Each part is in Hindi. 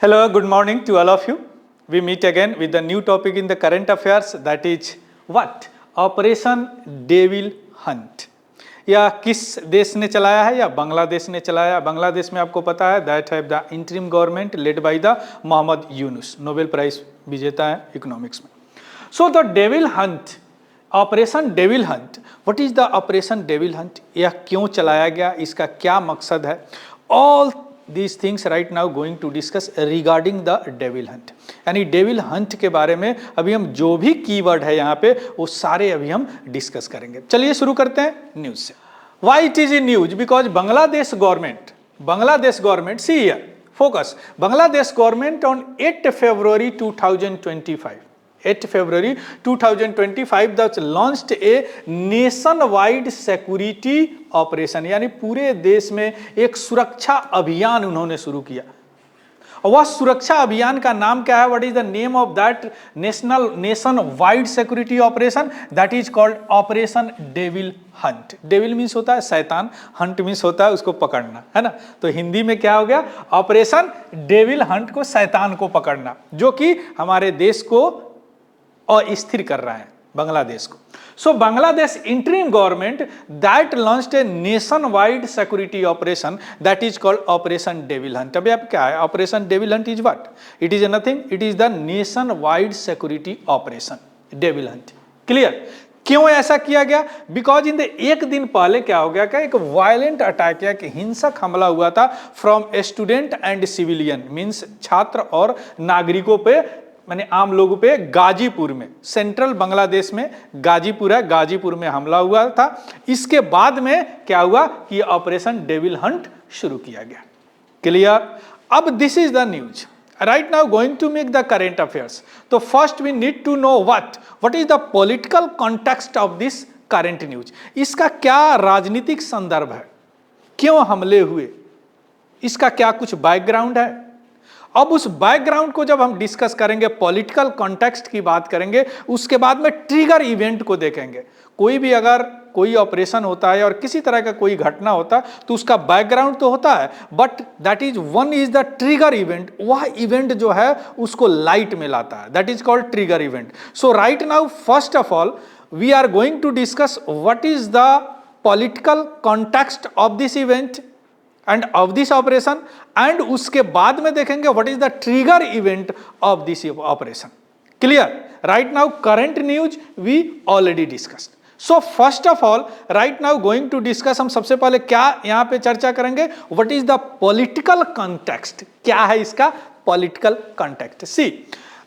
Hello, good morning to all of you. We meet again with a new topic in the current affairs, that is what? Operation Devil Hunt. यह किस देश ने चलाया है? या बांग्लादेश ने चलाया। बांग्लादेश में आपको पता है that have the interim government led by the Muhammad Yunus, Nobel prize विजेता है इकोनॉमिक्स में। So the devil hunt, operation devil hunt, what is the operation devil hunt? यह क्यों चलाया गया, इसका क्या मकसद है? All these things right now going to discuss regarding the devil hunt। यानी डेविल हंट के बारे में अभी हम जो भी कीवर्ड है यहाँ पे वो सारे अभी हम डिस्कस करेंगे। चलिए शुरू करते हैं न्यूज से। Why it is in news? Because Bangladesh government, see here, focus, Bangladesh government on 8 February 2025, 8 February 2025 that launched a nationwide security operation, यानी पूरे देश में एक सुरक्षा अभियान उन्होंने शुरू किया। वह सुरक्षा अभियान का नाम क्या है? What is the name of that nation wide security operation? That is called operation devil Hunt. Devil means होता है शैतान, हंट मीन्स होता है उसको पकड़ना, है ना। तो हिंदी में क्या हो गया? ऑपरेशन डेविल हंट को, शैतान को पकड़ना, जो कि हमारे देश को अस्थिर कर रहा है, बांग्लादेश को। So Bangladesh interim government that launched a nationwide security operation that is called operation devil hunt. अभी आप क्या है? Operation devil hunt is what? It is nothing, it is the nationwide security operation devil hunt. Clear? क्यों ऐसा किया गया? बिकॉज इन द एक दिन पहले क्या हो गया? क्या एक वायलेंट अटैक या कि हिंसक हमला हुआ था from student and civilian, means छात्र और नागरिकों पे, माने आम लोगों पे, गाजीपुर में, सेंट्रल बांग्लादेश में गाजीपुर है, गाजीपुर में हमला हुआ था। इसके बाद में क्या हुआ कि ऑपरेशन डेविल हंट शुरू किया गया। क्लियर? अब this is the news right now going to make the current affairs. तो first we need to know what is the political context of this current news. इसका क्या राजनीतिक संदर्भ है, क्यों हमले हुए, इसका क्या कुछ बैकग्राउंड है। अब उस बैकग्राउंड को जब हम डिस्कस करेंगे, पॉलिटिकल कॉन्टेक्स्ट की बात करेंगे, उसके बाद में ट्रिगर इवेंट को देखेंगे। कोई भी अगर कोई ऑपरेशन होता है और किसी तरह का कोई घटना होता है तो उसका बैकग्राउंड तो होता है, but that is one is the trigger event. वह इवेंट जो है उसको लाइट में लाता है, that is called trigger event. So right now first of all we are going to discuss what is the political context of this event and of this operation, and उसके बाद में देखेंगे what is the trigger event of this operation. Clear? Right now current news we already discussed. So first of all right now going to discuss, हम सबसे पहले क्या यहां पे चर्चा करेंगे? What is the political context. क्या है इसका political context? See,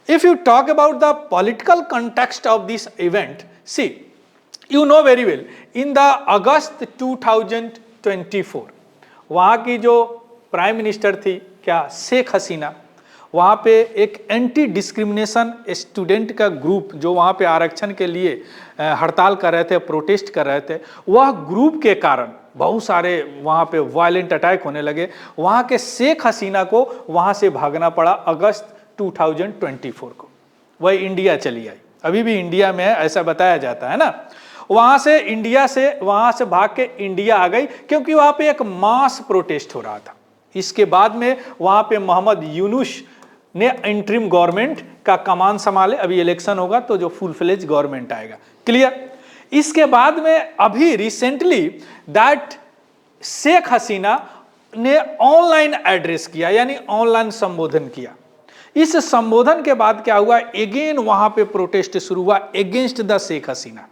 if you talk about the political context of this event, see you know very well, in the August 2024 वहाँ की जो प्राइम मिनिस्टर थी क्या, शेख हसीना, वहाँ पे एक एंटी डिस्क्रिमिनेशन स्टूडेंट का ग्रुप जो वहाँ पे आरक्षण के लिए हड़ताल कर रहे थे, प्रोटेस्ट कर रहे थे, वह ग्रुप के कारण बहुत सारे वहाँ पे वायलेंट अटैक होने लगे। वहाँ के शेख हसीना को वहाँ से भागना पड़ा अगस्त 2024 को। वह इंडिया चली आई, अभी भी इंडिया में है ऐसा बताया जाता है ना। वहां से भाग के इंडिया आ गई क्योंकि वहां पे एक मास प्रोटेस्ट हो रहा था। इसके बाद में वहां पे मोहम्मद यूनुस ने इंटरिम गवर्नमेंट का कमान संभाले। अभी इलेक्शन होगा तो जो फुल फ्लेज गवर्नमेंट आएगा। क्लियर? इसके बाद में अभी रिसेंटली दैट शेख हसीना ने ऑनलाइन एड्रेस किया, यानी ऑनलाइन संबोधन किया। इस संबोधन के बाद क्या हुआ? अगेन वहां पे प्रोटेस्ट शुरू हुआ अगेंस्ट द शेख हसीना,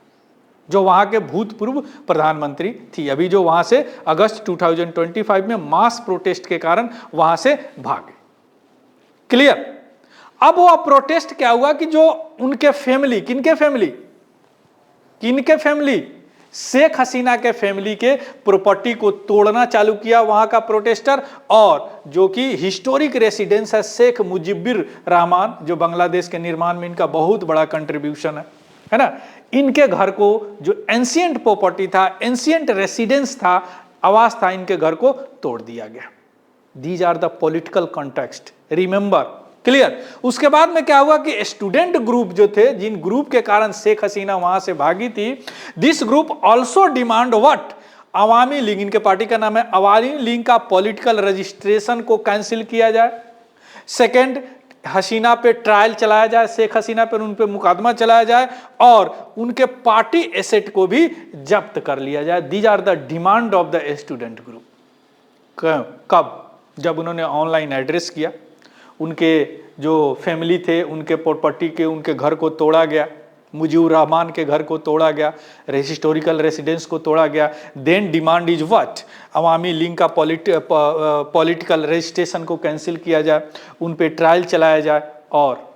जो वहां के भूतपूर्व प्रधानमंत्री थी, अभी जो वहां से अगस्त 2025 में मास प्रोटेस्ट के कारण वहां से भागे। क्लियर? अब वो प्रोटेस्ट क्या हुआ कि जो उनके फैमिली, किनके फैमिली, शेख हसीना के फैमिली के प्रॉपर्टी को तोड़ना चालू किया वहां का प्रोटेस्टर, और जो कि हिस्टोरिक रेसिडेंस है शेख मुजिबिर रहमान, जो बांग्लादेश के निर्माण में इनका बहुत बड़ा कंट्रीब्यूशन है ना, इनके घर को, जो एंशिएंट प्रॉपर्टी था, एंशिएंट रेसिडेंस था, आवास था, इनके घर को तोड़ दिया गया। These are the political context, remember. Clear? उसके बाद में क्या हुआ कि स्टूडेंट ग्रुप जो थे, जिन ग्रुप के कारण शेख हसीना वहां से भागी थी, this group also demand what, Awami league, इनके पार्टी का नाम है अवामी लीग, का पॉलिटिकल रजिस्ट्रेशन को कैंसिल किया जाए। सेकंड, हसीना पे ट्रायल चलाया जाए, शेख हसीना पर उन पे मुकदमा चलाया जाए और उनके पार्टी एसेट को भी जब्त कर लिया जाए। These are the demand of the student group. कब? जब उन्होंने ऑनलाइन एड्रेस किया, उनके जो फैमिली थे उनके प्रॉपर्टी के, उनके घर को तोड़ा गया, मुजीबुर रहमान के घर को तोड़ा गया, हिस्टोरिकल रेसिडेंस को तोड़ा गया। Then demand is what? Awami League का पॉलिटिकल रजिस्ट्रेशन को कैंसिल किया जाए, उन पे ट्रायल चलाया जाए और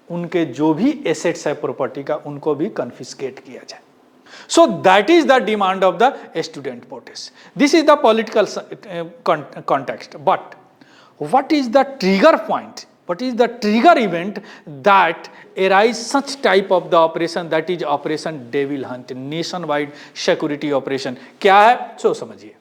उनके जो भी एसेट्स है प्रॉपर्टी का उनको भी कन्फिस्केट किया जाए। So that is the demand of the student protest. This is the political context. But what is the trigger point? What is the trigger event that arise such type of the operation, that is Operation Devil Hunt, nationwide security operation? क्या है? So समझिए.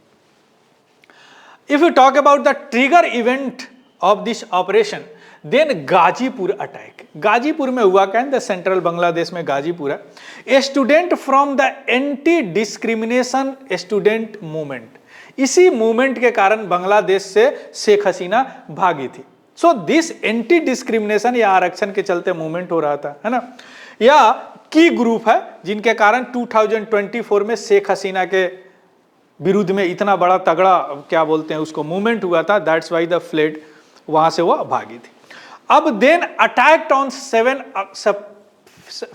If you talk about the trigger event of this operation, then Ghazipur attack. Ghazipur में हुआ क्या? द सेंट्रल बांग्लादेश में गाजीपुर है। A student from the anti discrimination student movement, इसी मूवमेंट के कारण बांग्लादेश से शेख हसीना भागी थी। सो दिस एंटी डिस्क्रिमिनेशन या आरक्षण के चलते मूवमेंट हो रहा था, है ना। या की ग्रुप है जिनके कारण 2024 में शेख हसीना के विरुद्ध में इतना बड़ा तगड़ा क्या बोलते हैं उसको मूवमेंट हुआ था, दैट्स वाई द फ्लेड, वहां से वो भागी थी। अब देन अटैक्ड ऑन 7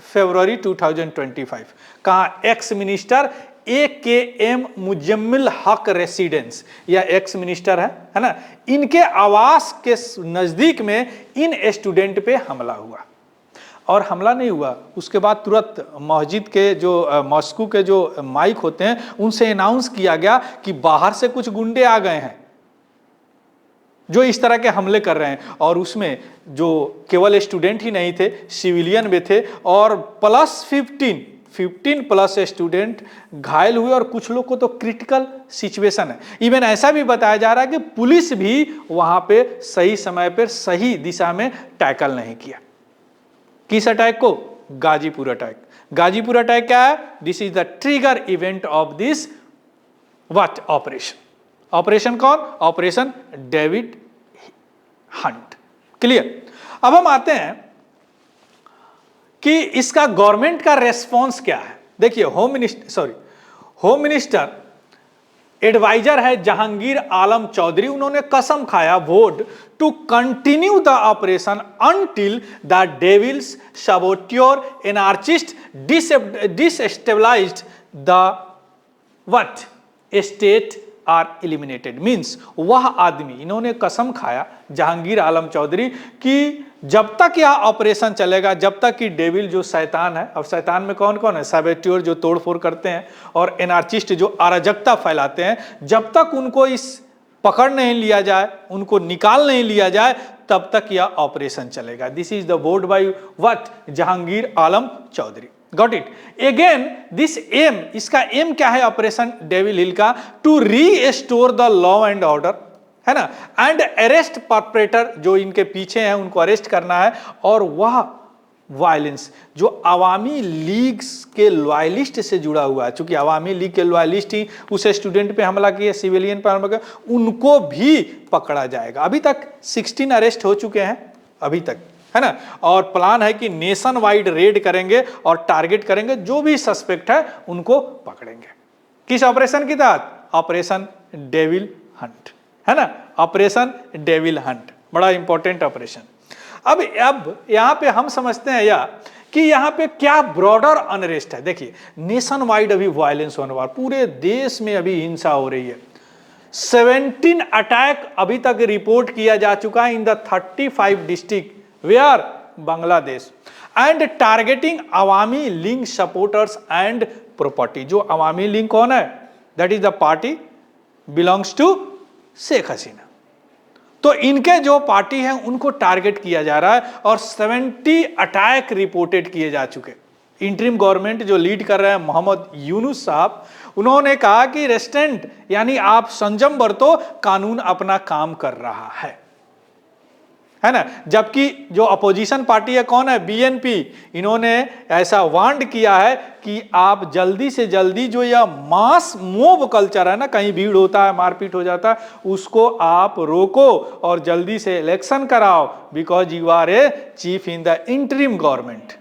फरवरी 2025, कहा? एक्स मिनिस्टर AKM मुजम्मिल हक रेसिडेंस, या एक्स मिनिस्टर है ना, इनके आवास के नजदीक में इन स्टूडेंट पे हमला हुआ। और हमला नहीं हुआ, उसके बाद तुरंत मस्जिद के जो मॉस्को के जो माइक होते हैं उनसे अनाउंस किया गया कि बाहर से कुछ गुंडे आ गए हैं जो इस तरह के हमले कर रहे हैं। और उसमें जो केवल स्टूडेंट ही नहीं थे, सिविलियन भी थे और प्लस 15 प्लस स्टूडेंट घायल हुए और कुछ लोग को तो क्रिटिकल सिचुएशन है। इवन ऐसा भी बताया जा रहा है कि पुलिस भी वहां पे सही समय पर सही दिशा में टैकल नहीं किया। किस अटैक को? गाजीपुर अटैक। गाजीपुर अटैक क्या है? This is the trigger event of this what operation. Operation कौन? Operation David hunt. क्लियर? अब हम आते हैं कि इसका गवर्नमेंट का रेस्पॉन्स क्या है। देखिए, होम मिनिस्टर एडवाइजर है जहांगीर आलम चौधरी, उन्होंने कसम खाया vowed to continue the operation until the devils saboteur anarchist destabilised the what state are eliminated. Means वह आदमी, इन्होंने कसम खाया जहांगीर आलम चौधरी कि जब तक यह ऑपरेशन चलेगा, जब तक कि डेविल जो शैतान है, अब शैतान में कौन कौन है? सबोट्योर जो तोड़फोड़ करते हैं और एनार्चिस्ट जो अराजकता फैलाते हैं, जब तक उनको इस पकड़ नहीं लिया जाए, उनको निकाल नहीं लिया जाए, तब तक यह ऑपरेशन चलेगा। This is the vote by what? Jahangir Alam Chowdhury. Got it? Again this aim, इसका एम क्या है ऑपरेशन डेविल हिल का? To restore the law and order, है ना, एंड अरेस्ट परपेट्रेटर, जो इनके पीछे हैं उनको अरेस्ट करना है। और वह वायलेंस जो अवामी लीग के लॉयलिस्ट से जुड़ा हुआ है, चूंकि अवामी लीग के लॉयलिस्ट ही उस स्टूडेंट पे हमला किए, सिविलियन पर हमला किया, उनको भी पकड़ा जाएगा। अभी तक 16 अरेस्ट हो चुके हैं अभी तक, है ना। और प्लान है कि नेशन वाइड रेड करेंगे और टारगेट करेंगे, जो भी सस्पेक्ट है उनको पकड़ेंगे। किस ऑपरेशन के तहत? ऑपरेशन डेविल हंट, है ना, ऑपरेशन डेविल हंट, बड़ा इंपॉर्टेंट ऑपरेशन। अब यहां पे हम समझते हैं या कि यहां पे क्या ब्रॉडर अनरेस्ट है। देखिए, नेशन वाइड अभी वायलेंस होने वाला, पूरे देश में अभी हिंसा हो रही है। 17 अटैक अभी तक रिपोर्ट किया जा चुका है in the 35 district where Bangladesh, and targeting Awami League supporters and property. जो अवामी लीग कौन है? That is the party belongs to Sheikh Hasina. तो इनके जो पार्टी है उनको टारगेट किया जा रहा है और 70 अटैक रिपोर्टेड किए जा चुके। इंटरिम गवर्नमेंट जो लीड कर रहे हैं मोहम्मद यूनुस साहब, उन्होंने कहा कि रेस्टेंट यानी आप संयम बरतो, कानून अपना काम कर रहा है। है ना। जबकि जो अपोजिशन पार्टी है कौन है, बीएनपी, इन्होंने ऐसा वांड किया है कि आप जल्दी से जल्दी जो यह मास मोब कल्चर है ना, कहीं भीड़ होता है, मारपीट हो जाता है, उसको आप रोको और जल्दी से इलेक्शन कराओ, because you are a chief in the interim government.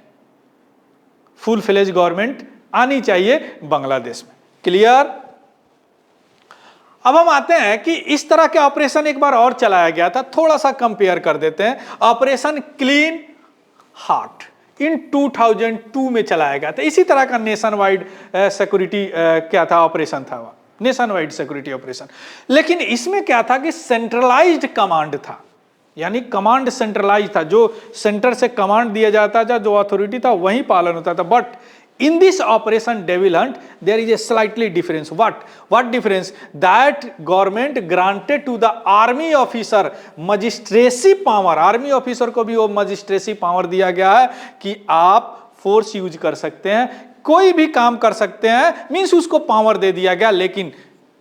Full fledge government आनी चाहिए बांग्लादेश में। क्लियर। अब हम आते हैं कि इस तरह के ऑपरेशन एक बार और चलाया गया था, थोड़ा सा कंपेयर कर देते हैं। ऑपरेशन क्लीन हार्ट इन 2002 में चलाया गया था। इसी तरह का नेशन वाइड सिक्योरिटी क्या था, ऑपरेशन था, वह नेशन वाइड सिक्योरिटी ऑपरेशन। लेकिन इसमें क्या था कि सेंट्रलाइज्ड कमांड था, यानी कमांड सेंट्रलाइज था, जो सेंटर से कमांड दिया जाता था, जो अथॉरिटी था वही पालन होता था। But in this operation devil hunt there is a slightly difference. What difference? That government granted to the army officer magistracy power. Army officer को भी वो मजिस्ट्रेसी पावर दिया गया है कि आप फोर्स यूज कर सकते हैं, कोई भी काम कर सकते हैं, मींस उसको पावर दे दिया गया, लेकिन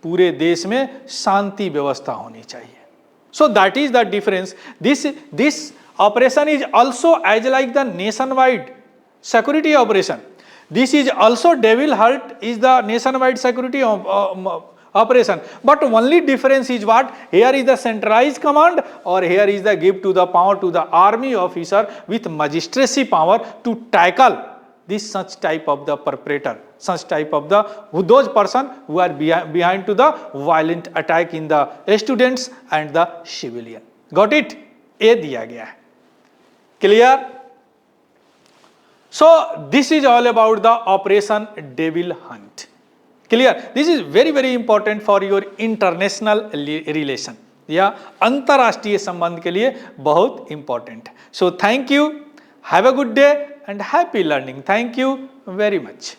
पूरे देश में शांति व्यवस्था होनी चाहिए। So that is the difference. This operation is also as like the nationwide security operation. This is also devil hunt is the nationwide security operation, but only difference is what, here is the centralized command or here is the give to the power to the army officer with magistracy power to tackle this such type of the perpetrator, such type of the those person who are behind to the violent attack in the students and the civilian. Got it? ये दिया गया है। Clear? So this is all about the operation devil hunt. Clear? This is very very important for your international relation, या अंतरराष्ट्रीय संबंध के लिए बहुत important है। So thank you, have a good day and happy learning. Thank you very much.